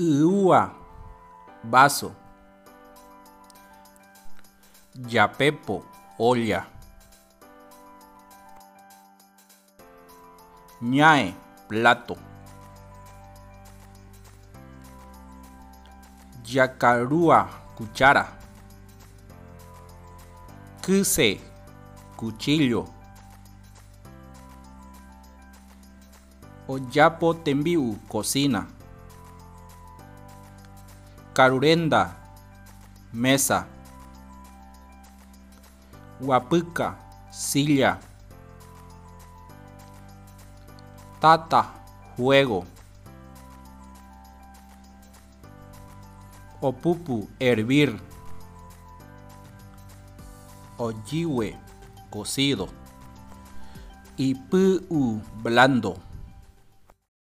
Ua, vaso. Yapepo, olla. Ñae, plato. Yacarúa, cuchara. Kyse, cuchillo. Oyapo tembiu, cocina. Carurenda, mesa. Huapyka, silla. Tata, juego. Opupu, hervir. Oyiwe, cocido. Y pu, blando.